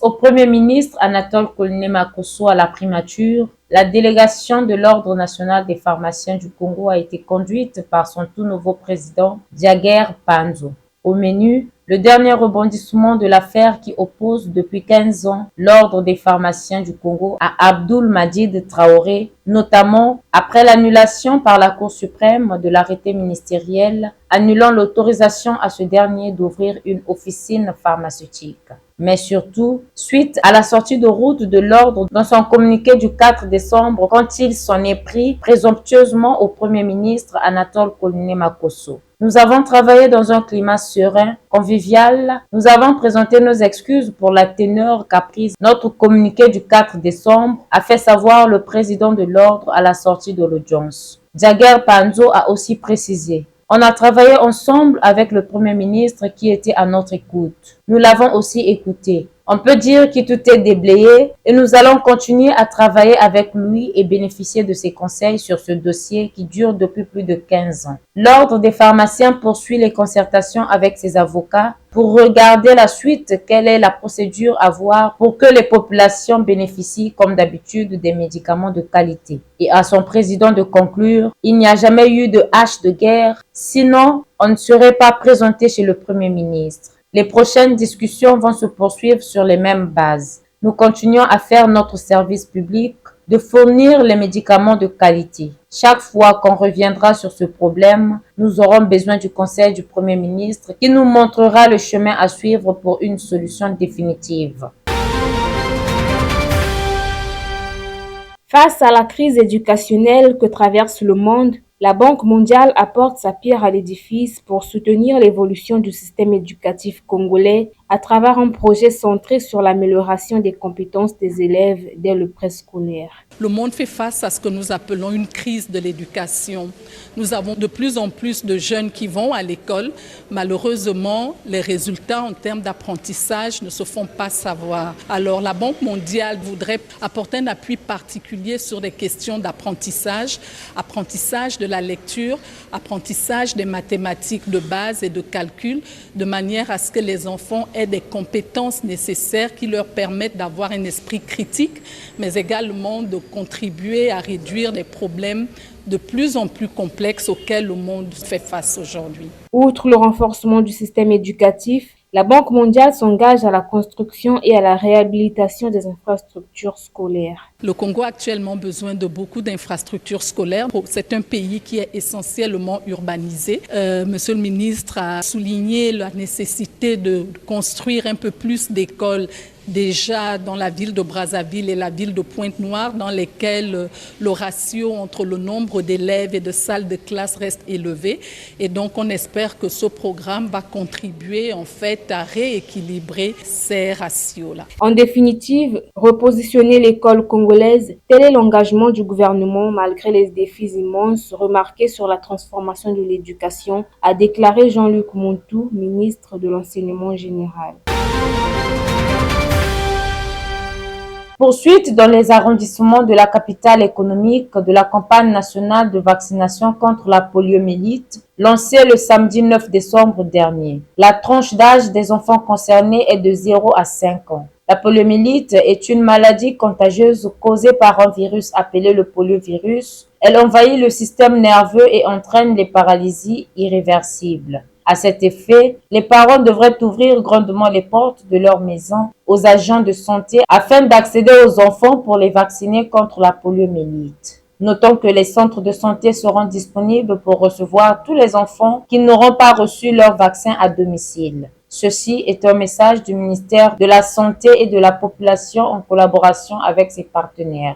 au Premier ministre Anatole Kone-Makosso à la primature, la délégation de l'Ordre national des pharmaciens du Congo a été conduite par son tout nouveau président, Daguerre Panzo. Au menu, le dernier rebondissement de l'affaire qui oppose depuis 15 ans l'Ordre des pharmaciens du Congo à Abdoul Majid Traoré, notamment après l'annulation par la Cour suprême de l'arrêté ministériel annulant l'autorisation à ce dernier d'ouvrir une officine pharmaceutique. Mais surtout, suite à la sortie de route de l'Ordre dans son communiqué du 4 décembre quand il s'en est pris présomptueusement au Premier ministre Anatole Kone-Makosso. Nous avons travaillé dans un climat serein, convivial. Nous avons présenté nos excuses pour la teneur qu'a prise notre communiqué du 4 décembre, a fait savoir le président de l'Ordre à la sortie de l'audience. Daguerre Panzo a aussi précisé: on a travaillé ensemble avec le Premier ministre qui était à notre écoute. Nous l'avons aussi écouté. On peut dire que tout est déblayé et nous allons continuer à travailler avec lui et bénéficier de ses conseils sur ce dossier qui dure depuis plus de 15 ans. L'Ordre des pharmaciens poursuit les concertations avec ses avocats pour regarder la suite, quelle est la procédure à voir pour que les populations bénéficient comme d'habitude des médicaments de qualité. Et à son président de conclure: il n'y a jamais eu de hache de guerre, sinon on ne serait pas présenté chez le Premier ministre. Les prochaines discussions vont se poursuivre sur les mêmes bases. Nous continuons à faire notre service public de fournir les médicaments de qualité. Chaque fois qu'on reviendra sur ce problème, nous aurons besoin du conseil du Premier ministre qui nous montrera le chemin à suivre pour une solution définitive. Face à la crise éducationnelle que traverse le monde, la Banque mondiale apporte sa pierre à l'édifice pour soutenir l'évolution du système éducatif congolais à travers un projet centré sur l'amélioration des compétences des élèves dès le préscolaire. Le monde fait face à ce que nous appelons une crise de l'éducation. Nous avons de plus en plus de jeunes qui vont à l'école. Malheureusement, les résultats en termes d'apprentissage ne se font pas savoir. Alors la Banque mondiale voudrait apporter un appui particulier sur des questions d'apprentissage, apprentissage de la lecture, apprentissage des mathématiques de base et de calcul, de manière à ce que les enfants aient des compétences nécessaires qui leur permettent d'avoir un esprit critique, mais également de contribuer à réduire les problèmes de plus en plus complexes auxquels le monde fait face aujourd'hui. Outre le renforcement du système éducatif, la Banque mondiale s'engage à la construction et à la réhabilitation des infrastructures scolaires. Le Congo a actuellement besoin de beaucoup d'infrastructures scolaires. C'est un pays qui est essentiellement urbanisé. Monsieur le ministre a souligné la nécessité de construire un peu plus d'écoles déjà dans la ville de Brazzaville et la ville de Pointe-Noire, dans lesquelles le ratio entre le nombre d'élèves et de salles de classe reste élevé. Et donc, on espère que ce programme va contribuer en fait à rééquilibrer ces ratios-là. En définitive, repositionner l'école congolaise, tel est l'engagement du gouvernement malgré les défis immenses remarqués sur la transformation de l'éducation, a déclaré Jean-Luc Montou, ministre de l'Enseignement général. Poursuite dans les arrondissements de la capitale économique de la campagne nationale de vaccination contre la poliomyélite lancée le samedi 9 décembre dernier. La tranche d'âge des enfants concernés est de 0 à 5 ans. La poliomyélite est une maladie contagieuse causée par un virus appelé le poliovirus. Elle envahit le système nerveux et entraîne les paralysies irréversibles. À cet effet, les parents devraient ouvrir grandement les portes de leur maison aux agents de santé afin d'accéder aux enfants pour les vacciner contre la poliomyélite. Notons que les centres de santé seront disponibles pour recevoir tous les enfants qui n'auront pas reçu leur vaccin à domicile. Ceci est un message du ministère de la Santé et de la Population en collaboration avec ses partenaires.